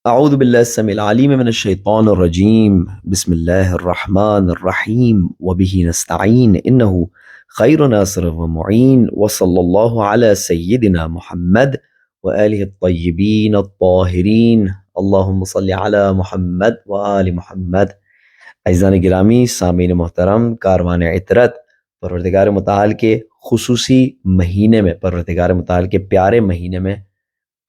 أعوذ بالله السميع العليم من الشيطان الرجيم. بسم الله الرحمن الرحيم وبه نستعين إنه خير ناصر ومعين، وصلى الله على سيدنا محمد وآله الطيبين الطاهرين. اللهم صل على محمد وآل محمد. عزیزان گرامی، سامعین محترم، کاروان عطرت، پروردگار متعال کے خصوصی مہینے میں، پروردگار متعال کے پیارے مہینے میں،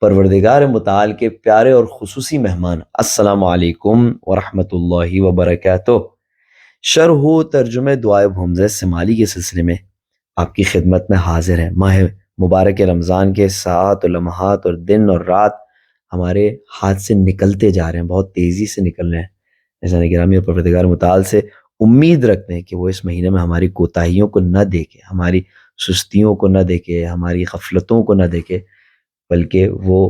پروردگار متعال کے پیارے اور خصوصی مہمان، السلام علیکم ورحمۃ اللہ وبرکاتہ۔ شرح و ترجمہ دعائے حمزہ سمالی کے سلسلے میں آپ کی خدمت میں حاضر ہیں۔ ماہ مبارک رمضان کے ساعات و لمحات اور دن اور رات ہمارے ہاتھ سے نکلتے جا رہے ہیں، بہت تیزی سے نکل رہے ہیں۔ عزیزان گرامی، اور پروردگار متعال سے امید رکھتے ہیں کہ وہ اس مہینے میں ہماری کوتاہیوں کو نہ دیکھے، ہماری سستیوں کو نہ دیکھے، ہماری غفلتوں کو نہ دیکھے، بلکہ وہ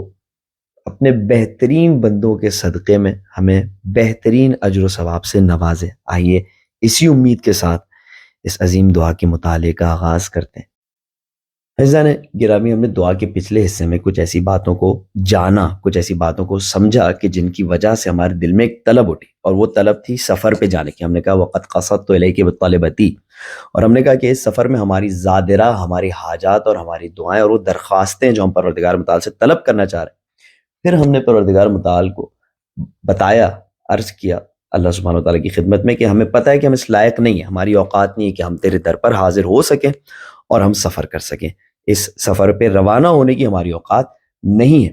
اپنے بہترین بندوں کے صدقے میں ہمیں بہترین اجر و ثواب سے نوازے۔ آئیے اسی امید کے ساتھ اس عظیم دعا کے مطالعے کا آغاز کرتے ہیں۔ عزیزان گرامی، ہم نے دعا کے پچھلے حصے میں کچھ ایسی باتوں کو جانا، کچھ ایسی باتوں کو سمجھا کہ جن کی وجہ سے ہمارے دل میں ایک طلب اٹھی، اور وہ طلب تھی سفر پہ جانے کی۔ ہم نے کہا وقت قصدت الیک بطالبتی، اور ہم نے کہا کہ اس سفر میں ہماری زادرہ، ہماری حاجات اور ہماری دعائیں اور وہ درخواستیں جو ہم پروردگار متعال سے طلب کرنا چاہ رہے ہیں، پھر ہم نے پروردگار متعال کو بتایا، عرض کیا اللہ سبحانہ وتعالی کی خدمت میں کہ ہمیں پتہ ہے کہ ہم اس لائق نہیں ہیں، ہماری اوقات نہیں ہے کہ ہم تیرے در پر حاضر ہو سکیں اور ہم سفر کر سکیں، اس سفر پہ روانہ ہونے کی ہماری اوقات نہیں ہے۔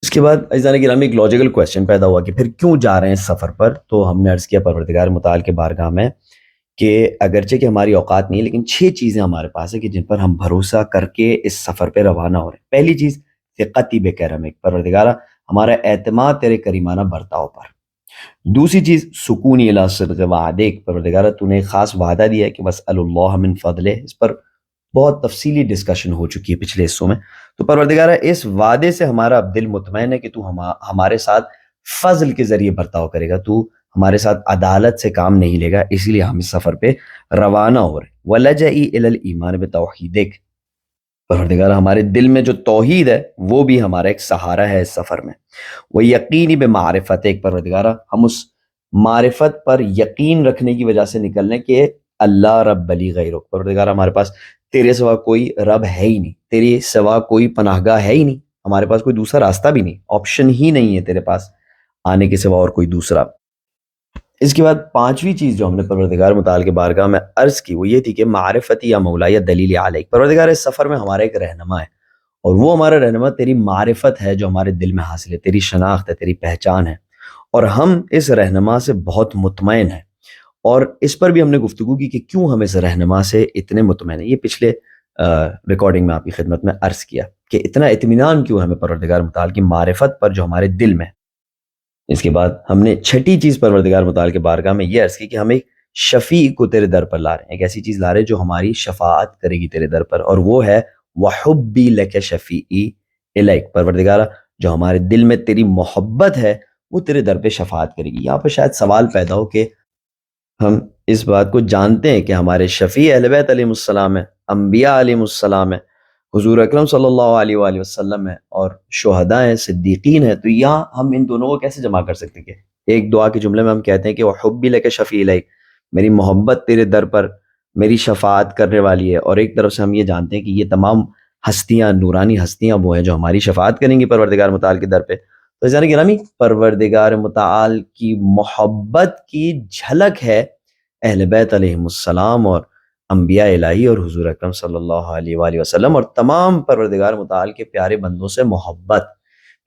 اس کے بعد عزیزان گرامی ایک لاجیکل کویسچن پیدا ہوا کہ پھر کیوں جا رہے ہیں اس سفر پر؟ تو ہم نے عرض کیا پروردگار متعال کے بارگاہ میں کہ اگرچہ کہ ہماری اوقات نہیں ہے، لیکن 6 چیزیں ہمارے پاس ہیں کہ جن پر ہم بھروسہ کر کے اس سفر پہ روانہ ہو رہے ہیں۔ پہلی چیز ثقتی بکرمک، پروردگارہ ہمارا اعتماد تیرے کریمانہ برتاؤ پر۔ دوسری چیز سکونی الی صدق وعدک، پروردگارہ تو نے ایک خاص وعدہ دیا ہے کہ واسأل اللہ من فضلہ، اس پر بہت تفصیلی ڈسکشن ہو چکی ہے پچھلے حصوں میں۔ تو پروردگارہ اس وعدے سے ہمارا دل مطمئن ہے کہ تو ہمارے ساتھ فضل کے ذریعے برتاؤ کرے گا، تو ہمارے ساتھ عدالت سے کام نہیں لے گا، اس لیے ہم اس سفر پہ روانہ ہو رہے ہیں۔ وَلَجَئِي إِلَى الْإِيمَانِ بِتَوْحِيدِكَ، پروردگار ہمارے دل میں جو توحید ہے وہ بھی ہمارا ایک سہارا ہے اس سفر میں۔ وَيَقِينِ بِمَعْرِفَتِكَ، پروردگار ہم اس معرفت پر یقین رکھنے کی وجہ سے نکلنے کہ اللہ رب لی غیرک، پروردگار ہمارے پاس تیرے سوا کوئی رب ہے ہی نہیں، تیرے سوا کوئی پناہ گاہ ہے ہی نہیں، ہمارے پاس کوئی دوسرا راستہ بھی نہیں، آپشن ہی نہیں ہے تیرے پاس آنے کے سوا اور کوئی دوسرا۔ اس کے بعد 5ویں چیز جو ہم نے پروردگار متعال کے بارگاہ میں عرض کی وہ یہ تھی کہ معرفتی یا مولا یا دلیل علیک، پروردگار اس سفر میں ہمارا ایک رہنما ہے، اور وہ ہمارا رہنما تیری معرفت ہے جو ہمارے دل میں حاصل ہے، تیری شناخت ہے، تیری پہچان ہے، اور ہم اس رہنما سے بہت مطمئن ہیں۔ اور اس پر بھی ہم نے گفتگو کی کہ کیوں ہم اس رہنما سے اتنے مطمئن ہیں، یہ پچھلے ریکارڈنگ میں آپ کی خدمت میں عرض کیا کہ اتنا اطمینان کیوں ہمیں پروردگار متعال کی معرفت پر جو ہمارے دل میں ہے۔ اس کے بعد ہم نے 6ٹھی چیز پروردگار متعال کے بارگاہ میں یہ عرض کی کہ ہم ایک شفیع کو تیرے در پر لا رہے ہیں، ایک ایسی چیز لا رہے ہیں جو ہماری شفاعت کرے گی تیرے در پر، اور وہ ہے وَحُبِّي لَكَ شَفِيعِي إِلَيْكَ، پروردگارہ جو ہمارے دل میں تیری محبت ہے وہ تیرے در پہ شفاعت کرے گی۔ یہاں پہ شاید سوال پیدا ہو کہ ہم اس بات کو جانتے ہیں کہ ہمارے شفیع اہل بیت علیہ السلام ہیں، انبیاء علیہ السلام ہیں، حضور اکرم صلی اللہ علیہ وآلہ وسلم ہیں، اور شہداء ہیں، صدیقین ہیں، تو یہاں ہم ان دونوں کو کیسے جمع کر سکتے ہیں کہ ایک دعا کے جملے میں ہم کہتے ہیں کہ وَحُبِّي لَكَ شَفِيعِي إِلَيْكَ، میری محبت تیرے در پر میری شفاعت کرنے والی ہے، اور ایک طرف سے ہم یہ جانتے ہیں کہ یہ تمام ہستیاں، نورانی ہستیاں وہ ہیں جو ہماری شفاعت کریں گی پروردگار متعال کے در پہ۔ تو عزیزان گرامی، پروردگار متعال کی محبت کی جھلک ہے اہل بیت علیہ السلام اور انبیاء الہی اور حضور اکرم صلی اللہ علیہ وآلہ وسلم اور تمام پروردگار متعال کے پیارے بندوں سے محبت۔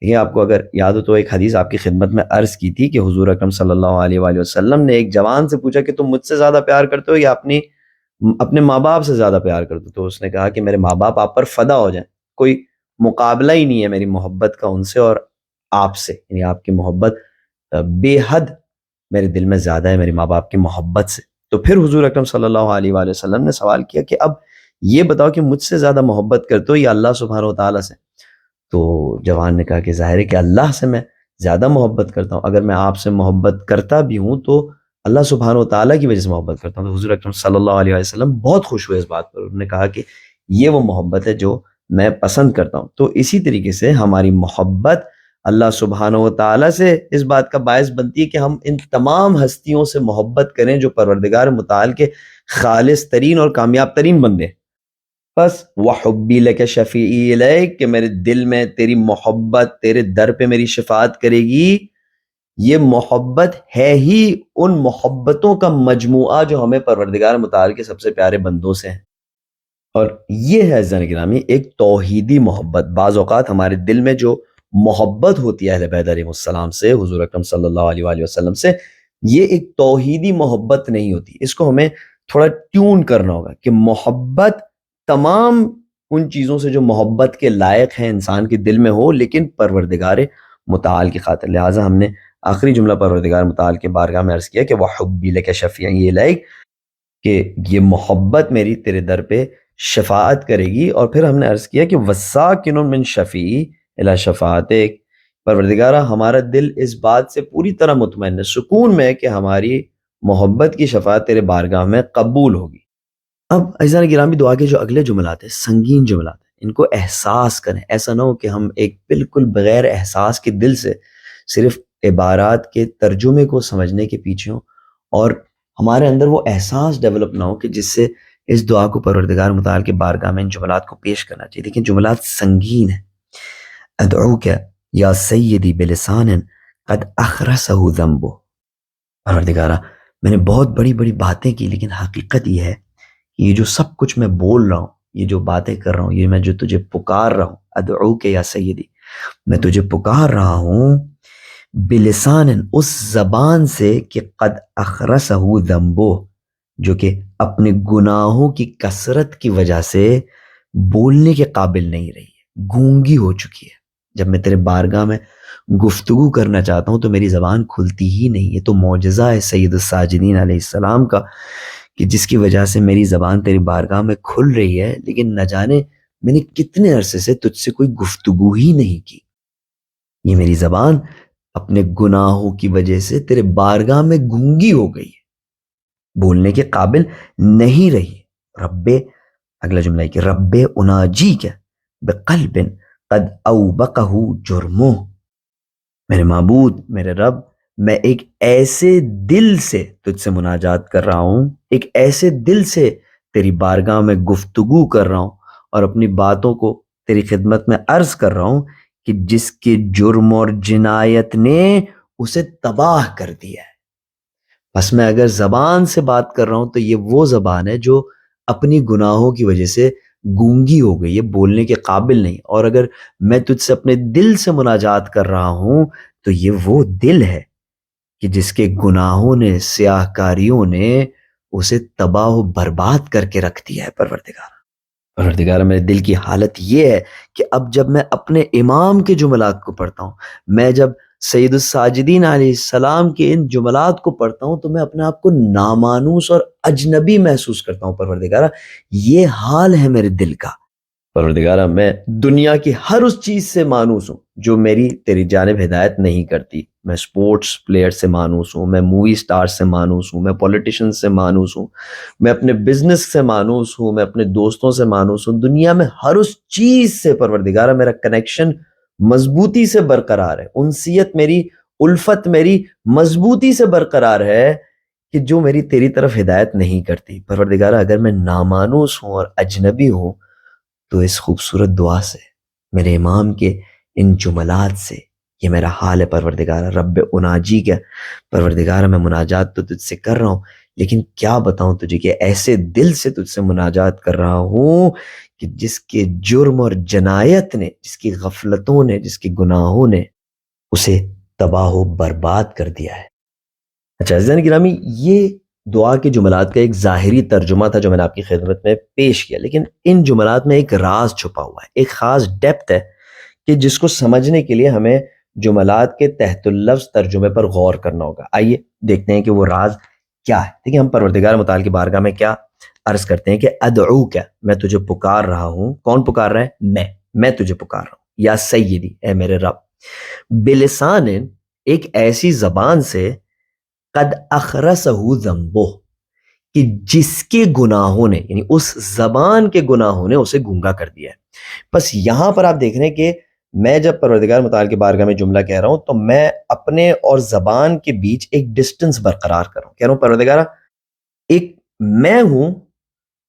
یہ آپ کو اگر یاد ہو تو ایک حدیث آپ کی خدمت میں عرض کی تھی کہ حضور اکرم صلی اللہ علیہ وآلہ وسلم نے ایک جوان سے پوچھا کہ تم مجھ سے زیادہ پیار کرتے ہو یا اپنے ماں باپ سے زیادہ پیار کرتے ہو؟ تو اس نے کہا کہ میرے ماں باپ آپ پر فدا ہو جائیں، کوئی مقابلہ ہی نہیں ہے میری محبت کا ان سے اور آپ سے، یعنی آپ کی محبت بے حد میرے دل میں زیادہ ہے میری ماں باپ کی محبت سے۔ تو پھر حضور اکرم صلی اللہ علیہ وآلہ وسلم نے سوال کیا کہ اب یہ بتاؤ کہ مجھ سے زیادہ محبت کرتے ہو یا اللہ سبحانہ و تعالیٰ سے؟ تو جوان نے کہا کہ ظاہر ہے کہ اللہ سے میں زیادہ محبت کرتا ہوں، اگر میں آپ سے محبت کرتا بھی ہوں تو اللہ سبحانہ و تعالیٰ کی وجہ سے محبت کرتا ہوں۔ تو حضور اکرم صلی اللہ علیہ وسلم بہت خوش ہوئے اس بات پر، انہوں نے کہا کہ یہ وہ محبت ہے جو میں پسند کرتا ہوں۔ تو اسی طریقے سے ہماری محبت اللہ سبحانہ و تعالیٰ سے اس بات کا باعث بنتی ہے کہ ہم ان تمام ہستیوں سے محبت کریں جو پروردگار متعال کے خالص ترین اور کامیاب ترین بندے ہیں۔ بس وحبی لک شفیعی الیک، کہ میرے دل میں تیری محبت تیرے در پہ میری شفاعت کرے گی، یہ محبت ہے ہی ان محبتوں کا مجموعہ جو ہمیں پروردگار متعال کے سب سے پیارے بندوں سے ہیں۔ اور یہ ہے عزیزان گرامی ایک توحیدی محبت۔ بعض اوقات ہمارے دل میں جو محبت ہوتی ہے اہل بیت علیہ السلام سے، حضور اکرم صلی اللہ علیہ وآلہ وسلم سے، یہ ایک توحیدی محبت نہیں ہوتی۔ اس کو ہمیں تھوڑا ٹیون کرنا ہوگا کہ محبت تمام ان چیزوں سے جو محبت کے لائق ہیں انسان کے دل میں ہو، لیکن پروردگار متعال کی خاطر۔ لہٰذا ہم نے آخری جملہ پروردگار متعال کے بارگاہ میں عرض کیا کہ وَحُبِّي لَكَ شَفِيعِي إِلَيْكَ، کہ یہ محبت میری تیرے در پہ شفاعت کرے گی۔ اور پھر ہم نے عرض کیا کہ وَسَاكِنٌ مِّن شَفِيعِي إِلَى شَفَاعَتِكَ، پروردگارہ ہمارا دل اس بات سے پوری طرح مطمئن ہے، سکون میں، کہ ہماری محبت کی شفاعت تیرے بارگاہ میں قبول ہوگی۔ اب عزیزان گرامی دعا کے جو اگلے جملات ہیں، سنگین جملات ہیں، ان کو احساس کریں۔ ایسا نہ ہو کہ ہم ایک بالکل بغیر احساس کے دل سے صرف عبارات کے ترجمے کو سمجھنے کے پیچھے ہوں، اور ہمارے اندر وہ احساس ڈیولپ نہ ہو کہ جس سے اس دعا کو پروردگار متعال کے بارگاہ میں ان جملات کو پیش کرنا چاہیے۔ لیکن جملات سنگین ہیں۔ ادعوک یا سیدی بلسان قد اخرسہ ذنبہ، پروردگارہ میں نے بہت بڑی بڑی باتیں کی، لیکن حقیقت یہ ہے کہ یہ جو سب کچھ میں بول رہا ہوں، یہ جو باتیں کر رہا ہوں، یہ میں جو تجھے پکار رہا ہوں، ادعوک یا سیدی، میں تجھے پکار رہا ہوں بلسان، اس زبان سے کہ قد اخرسہ ذنبہ، جو کہ اپنے گناہوں کی کثرت کی وجہ سے بولنے کے قابل نہیں رہی ہے، گونگی ہو چکی ہے۔ جب میں تیرے بارگاہ میں گفتگو کرنا چاہتا ہوں تو میری زبان کھلتی ہی نہیں۔ یہ تو معجزہ ہے سید الساجدین علیہ السلام کا، کہ جس کی وجہ سے میری زبان تیری بارگاہ میں کھل رہی ہے، لیکن نہ جانے میں نے کتنے عرصے سے تجھ سے کوئی گفتگو ہی نہیں کی۔ یہ میری زبان اپنے گناہوں کی وجہ سے تیرے بارگاہ میں گونگی ہو گئی ہے، بولنے کے قابل نہیں رہی۔ رب، اگلا جملہ ہے کہ رب اناجیک بقلب قد اوبقہ جرمہ، میرے معبود، میرے رب، میں ایک ایسے دل سے تجھ سے مناجات کر رہا ہوں، ایک ایسے دل سے تیری بارگاہ میں گفتگو کر رہا ہوں اور اپنی باتوں کو تیری خدمت میں عرض کر رہا ہوں کہ جس کے جرم اور جنایت نے اسے تباہ کر دیا ہے۔ بس میں اگر زبان سے بات کر رہا ہوں تو یہ وہ زبان ہے جو اپنی گناہوں کی وجہ سے گونگی ہو گئی ہے، بولنے کے قابل نہیں۔ اور اگر میں تجھ سے اپنے دل سے مناجات کر رہا ہوں تو یہ وہ دل ہے کہ جس کے گناہوں نے، سیاہ کاریوں نے اسے تباہ و برباد کر کے رکھ دیا ہے۔ پروردگار میرے دل کی حالت یہ ہے کہ اب جب میں اپنے امام کے جملات کو پڑھتا ہوں، میں جب سید الساجدین علیہ السلام کے ان جملات کو پڑھتا ہوں، تو میں اپنے آپ کو نامانوس اور اجنبی محسوس کرتا ہوں۔ پروردگارہ یہ حال ہے میرے دل کا۔ پروردگارہ میں دنیا کی ہر اس چیز سے مانوس ہوں جو میری تیری جانب ہدایت نہیں کرتی۔ میں سپورٹس پلیئر سے مانوس ہوں، میں مووی سٹار سے مانوس ہوں، میں پولیٹیشن سے مانوس ہوں، میں اپنے بزنس سے مانوس ہوں، میں اپنے دوستوں سے مانوس ہوں۔ دنیا میں ہر اس چیز سے پروردگارہ میرا کنیکشن مضبوطی سے برقرار ہے، انسیت میری، الفت میری مضبوطی سے برقرار ہے کہ جو میری تیری طرف ہدایت نہیں کرتی۔ پروردگارہ اگر میں نامانوس ہوں اور اجنبی ہوں تو اس خوبصورت دعا سے، میرے امام کے ان جملات سے، یہ میرا حال ہے۔ پروردگارہ رب اناجی کا، پروردگارہ میں مناجات تو تجھ سے کر رہا ہوں، لیکن کیا بتاؤں تجھے کہ ایسے دل سے تجھ سے مناجات کر رہا ہوں کہ جس کے جرم اور جنایت نے، جس کی غفلتوں نے، جس کے گناہوں نے اسے تباہ و برباد کر دیا ہے۔ اچھا عزیزان گرامی، یہ دعا کے جملات کا ایک ظاہری ترجمہ تھا جو میں نے آپ کی خدمت میں پیش کیا، لیکن ان جملات میں ایک راز چھپا ہوا ہے، ایک خاص ڈیپتھ ہے کہ جس کو سمجھنے کے لیے ہمیں جملات کے تحت اللفظ ترجمے پر غور کرنا ہوگا۔ آئیے دیکھتے ہیں کہ وہ راز کیا ہے۔ دیکھیں، ہم پروردگار متعال کی بارگاہ میں کیا عرض کرتے ہیں کہ ادعوک، میں تجھے پکار رہا ہوں۔ کون پکار رہا ہے؟ میں تجھے پکار رہا ہوں۔ یا سیدی، اے میرے رب، بلسان، ایک ایسی زبان سے، قد اخرسہ ذنبہ، کہ جس کے گناہوں نے، یعنی اس زبان کے گناہوں نے اسے گونگا کر دیا ہے۔ بس یہاں پر آپ دیکھ رہے ہیں کہ میں جب پروردگار متعال کی بارگاہ میں جملہ کہہ رہا ہوں تو میں اپنے اور زبان کے بیچ ایک ڈسٹنس برقرار کر رہا ہوں. کہہ رہا ہوں پروردگارہ ایک میں ہوں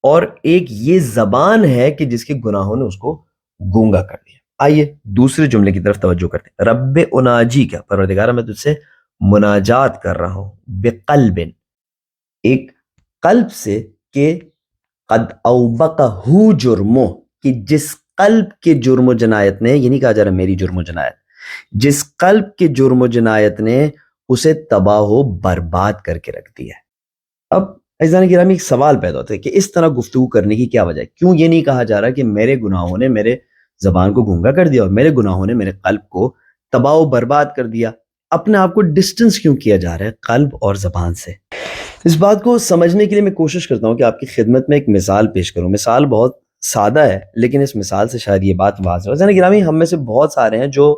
اور ایک یہ زبان ہے کہ جس کے گناہوں نے اس کو گونگا کر دیا. آئیے دوسرے جملے کی طرف توجہ کرتے ہیں. رب اناجی کا، پروردگارہ میں تجھ سے مناجات کر رہا ہوں، بقلب، ایک قلب سے، کہ قد اوبقہ جرمو، کہ جس قلب کے جرم و جنایت نے، یہ نہیں کہا جا رہا میری جرم و جنایت، جس قلب کے جرم و جنایت نے اسے تباہ و برباد کر کے رکھ دیا ہے. اب عزیزان گرامی ایک سوال پیدا ہوتا ہے کہ اس طرح گفتگو کرنے کی کیا وجہ ہے؟ کیوں یہ نہیں کہا جا رہا کہ میرے گناہوں نے میرے زبان کو گونگا کر دیا اور میرے گناہوں نے میرے قلب کو تباہ و برباد کر دیا؟ اپنے آپ کو ڈسٹنس کیوں کیا جا رہا ہے قلب اور زبان سے؟ اس بات کو سمجھنے کے لیے میں کوشش کرتا ہوں کہ آپ کی خدمت میں ایک مثال پیش کروں. مثال بہت سادہ ہے لیکن اس مثال سے شاید یہ بات واضح ہو. عزیزان گرامی ہم میں سے بہت سارے ہیں جو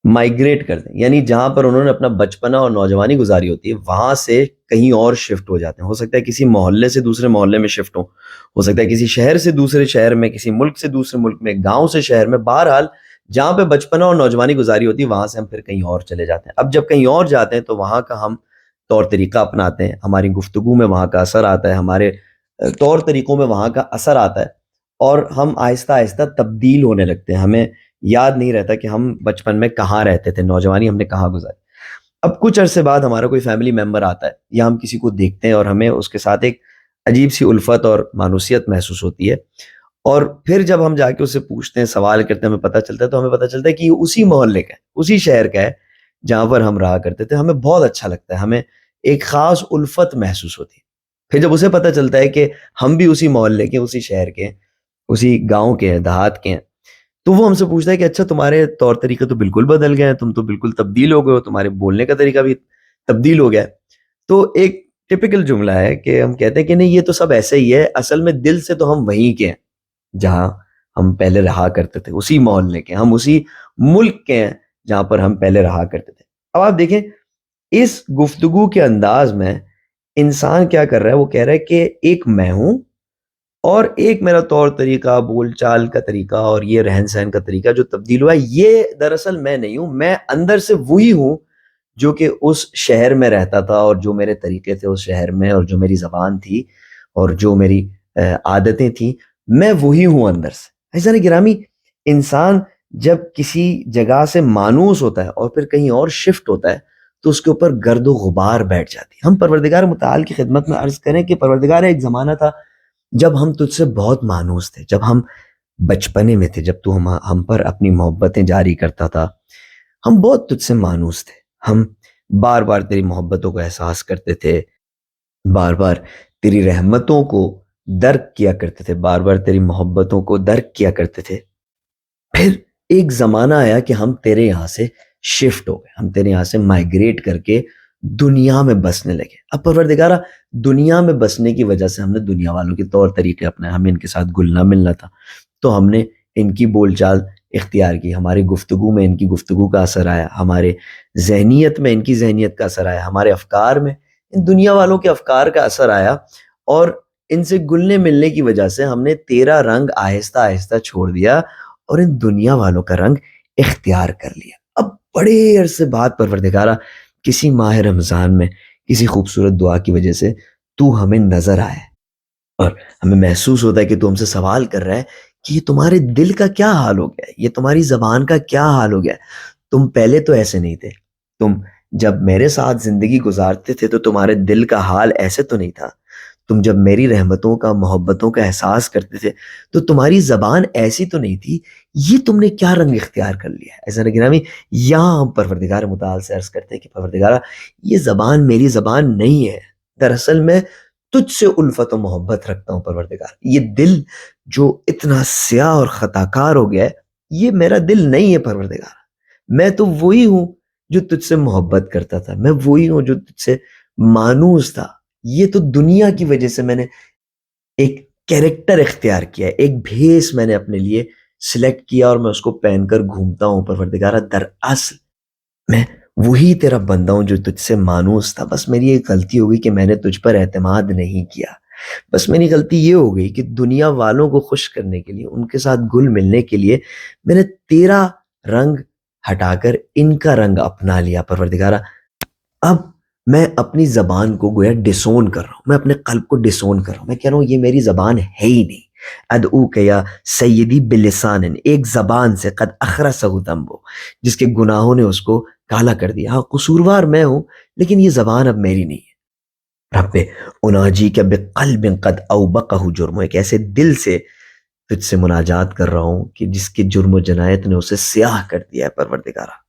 مائگریٹ کرتے ہیں، یعنی جہاں پر انہوں نے اپنا بچپنا اور نوجوانی گزاری ہوتی ہے وہاں سے کہیں اور شفٹ ہو جاتے ہیں. ہو سکتا ہے کسی محلے سے دوسرے محلے میں شفٹ ہو سکتا ہے کسی شہر سے دوسرے شہر میں، کسی ملک سے دوسرے ملک میں، گاؤں سے شہر میں. بہرحال جہاں پہ بچپنا اور نوجوانی گزاری ہوتی ہے وہاں سے ہم پھر کہیں اور چلے جاتے ہیں. اب جب کہیں اور جاتے ہیں تو وہاں کا ہم طور طریقہ اپناتے ہیں، ہماری گفتگو میں وہاں کا اثر آتا ہے، ہمارے طور طریقوں میں وہاں کا اثر آتا ہے، اور ہم آہستہ آہستہ تبدیل ہونے لگتے ہیں. ہمیں یاد نہیں رہتا کہ ہم بچپن میں کہاں رہتے تھے، نوجوانی ہم نے کہاں گزاری. اب کچھ عرصے بعد ہمارا کوئی فیملی ممبر آتا ہے یا ہم کسی کو دیکھتے ہیں اور ہمیں اس کے ساتھ ایک عجیب سی الفت اور مانوسیت محسوس ہوتی ہے، اور پھر جب ہم جا کے اس سے پوچھتے ہیں، سوال کرتے ہیں، ہمیں پتہ چلتا ہے، تو ہمیں پتہ چلتا ہے کہ یہ اسی محلے کا ہے، اسی شہر کا ہے جہاں پر ہم رہا کرتے تھے. ہمیں بہت اچھا لگتا ہے، ہمیں ایک خاص الفت محسوس ہوتی ہے. پھر جب اسے پتہ چلتا ہے کہ ہم بھی اسی محلے کے، اسی شہر کے، اسی گاؤں کے ہیں، دیہات کے ہیں، تو وہ ہم سے پوچھتا ہے کہ اچھا تمہارے طور طریقے تو بالکل بدل گئے ہیں، تم تو بالکل تبدیل ہو گئے ہو، تمہارے بولنے کا طریقہ بھی تبدیل ہو گیا ہے. تو ایک ٹپیکل جملہ ہے کہ ہم کہتے ہیں کہ نہیں یہ تو سب ایسے ہی ہے، اصل میں دل سے تو ہم وہیں کے ہیں جہاں ہم پہلے رہا کرتے تھے، اسی محلے کے، ہم اسی ملک کے ہیں جہاں پر ہم پہلے رہا کرتے تھے. اب آپ دیکھیں اس گفتگو کے انداز میں انسان کیا کر رہا ہے، وہ کہہ رہا ہے کہ ایک میں ہوں اور ایک میرا طور طریقہ، بول چال کا طریقہ اور یہ رہن سہن کا طریقہ جو تبدیل ہوا ہے، یہ دراصل میں نہیں ہوں، میں اندر سے وہی ہوں جو کہ اس شہر میں رہتا تھا، اور جو میرے طریقے تھے اس شہر میں، اور جو میری زبان تھی اور جو میری عادتیں تھیں، میں وہی ہوں اندر سے. عزیزان گرامی انسان جب کسی جگہ سے مانوس ہوتا ہے اور پھر کہیں اور شفٹ ہوتا ہے تو اس کے اوپر گرد و غبار بیٹھ جاتی ہے. ہم پروردگار متعال کی خدمت میں عرض کریں کہ پروردگار ایک زمانہ تھا جب ہم تجھ سے بہت مانوس تھے، جب ہم بچپنے میں تھے، جب تو ہم پر اپنی محبتیں جاری کرتا تھا، ہم بہت تجھ سے مانوس تھے. ہم بار بار تیری محبتوں کو احساس کرتے تھے، بار بار تیری رحمتوں کو درک کیا کرتے تھے، بار بار تیری محبتوں کو درک کیا کرتے تھے. پھر ایک زمانہ آیا کہ ہم تیرے یہاں سے شفٹ ہو گئے، ہم تیرے یہاں سے مائگریٹ کر کے دنیا میں بسنے لگے. اب پروردگارہ دنیا میں بسنے کی وجہ سے ہم نے دنیا والوں کے طور طریقے اپنائے، ہمیں ان کے ساتھ گلنا ملنا تھا تو ہم نے ان کی بول چال اختیار کی، ہماری گفتگو میں ان کی گفتگو کا اثر آیا، ہمارے ذہنیت میں ان کی ذہنیت کا اثر آیا، ہمارے افکار میں ان دنیا والوں کے افکار کا اثر آیا، اور ان سے گلنے ملنے کی وجہ سے ہم نے تیرا رنگ آہستہ آہستہ چھوڑ دیا اور ان دنیا والوں کا رنگ اختیار کر لیا. اب بڑے عرصے بعد پروردگارہ کسی ماہ رمضان میں کسی خوبصورت دعا کی وجہ سے تو ہمیں نظر آئے، اور ہمیں محسوس ہوتا ہے کہ تو ہم سے سوال کر رہا ہے کہ یہ تمہارے دل کا کیا حال ہو گیا ہے، یہ تمہاری زبان کا کیا حال ہو گیا ہے. تم پہلے تو ایسے نہیں تھے، تم جب میرے ساتھ زندگی گزارتے تھے تو تمہارے دل کا حال ایسے تو نہیں تھا، تم جب میری رحمتوں کا، محبتوں کا احساس کرتے تھے تو تمہاری زبان ایسی تو نہیں تھی، یہ تم نے کیا رنگ اختیار کر لیا ہے. ایسا گرامی یہاں ہم پروردگار متعال سے عرض کرتے ہیں کہ پروردگارہ یہ زبان میری زبان نہیں ہے، دراصل میں تجھ سے الفت و محبت رکھتا ہوں پروردگار. یہ دل جو اتنا سیاہ اور خطا کار ہو گیا ہے یہ میرا دل نہیں ہے پروردگار. میں تو وہی ہوں جو تجھ سے محبت کرتا تھا، میں وہی ہوں جو تجھ سے مانوس تھا. یہ تو دنیا کی وجہ سے میں نے ایک کیریکٹر اختیار کیا ہے، ایک بھیس میں نے اپنے لیے سلیکٹ کیا اور میں اس کو پہن کر گھومتا ہوں پروردگارہ. دراصل میں وہی تیرا بندہ ہوں جو تجھ سے مانوس تھا. بس میری ایک غلطی ہو گئی کہ میں نے تجھ پر اعتماد نہیں کیا. بس میری غلطی یہ ہو گئی کہ دنیا والوں کو خوش کرنے کے لیے، ان کے ساتھ گل ملنے کے لیے میں نے تیرا رنگ ہٹا کر ان کا رنگ اپنا لیا پروردگارہ۔ اب میں اپنی زبان کو گویا ڈسون کر رہا ہوں، میں اپنے قلب کو ڈسون کر رہا ہوں، میں کہہ رہا ہوں یہ میری زبان ہے ہی نہیں۔ ادعوک یا سیدی بلسان، ایک زبان سے قد اخرسہ ذنبو، جس کے گناہوں نے اس کو کالا کر دیا۔ ہاں قصوروار میں ہوں، لیکن یہ زبان اب میری نہیں ہے۔ رب اناجی کا بقلب قد اوبقہ جرم، ایک ایسے دل سے تجھ سے مناجات کر رہا ہوں کہ جس کے جرم و جنایت نے اسے سیاہ کر دیا ہے پروردگارہ۔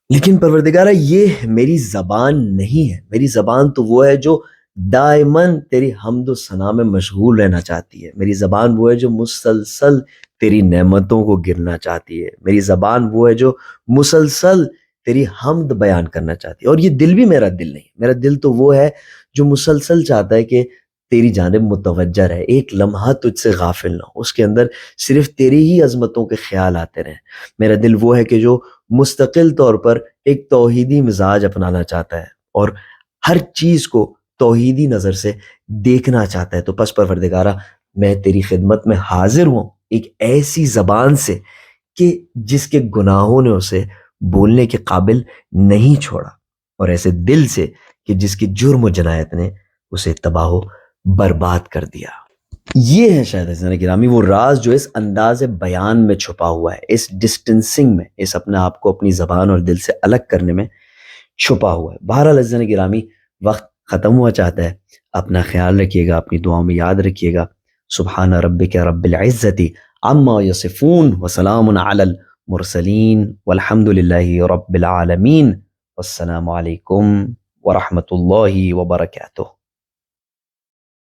لیکن پروردگارہ یہ میری زبان نہیں ہے، میری زبان تو وہ ہے جو دائماً تیری حمد و ثنا میں مشغول رہنا چاہتی ہے، میری زبان وہ ہے جو مسلسل تیری نعمتوں کو گرنا چاہتی ہے، میری زبان وہ ہے جو مسلسل تیری حمد بیان کرنا چاہتی ہے۔ اور یہ دل بھی میرا دل نہیں، میرا دل تو وہ ہے جو مسلسل چاہتا ہے کہ تیری جانب متوجہ رہے، ایک لمحہ تجھ سے غافل نہ ہو، اس کے اندر صرف تیری ہی عظمتوں کے خیال آتے رہیں۔ میرا دل وہ ہے کہ جو مستقل طور پر ایک توحیدی مزاج اپنانا چاہتا ہے اور ہر چیز کو توحیدی نظر سے دیکھنا چاہتا ہے۔ تو پس پروردگارہ میں تیری خدمت میں حاضر ہوں ایک ایسی زبان سے کہ جس کے گناہوں نے اسے بولنے کے قابل نہیں چھوڑا، اور ایسے دل سے کہ جس کی جرم و جنایت نے اسے تباہ و برباد کر دیا۔ یہ ہے شاید عزیزان گرامی وہ راز جو اس انداز بیان میں چھپا ہوا ہے، اس ڈسٹنسنگ میں، اس اپنے آپ کو اپنی زبان اور دل سے الگ کرنے میں چھپا ہوا ہے۔ بہرحال عزیزان گرامی وقت ختم ہوا چاہتا ہے، اپنا خیال رکھیے گا، اپنی دعاؤں میں یاد رکھیے گا۔ سبحان ربک رب العزت عما یصفون وسلام علی المرسلین والحمد للہ رب العالمین، والسلام علیکم ورحمۃ اللہ وبرکاتہ۔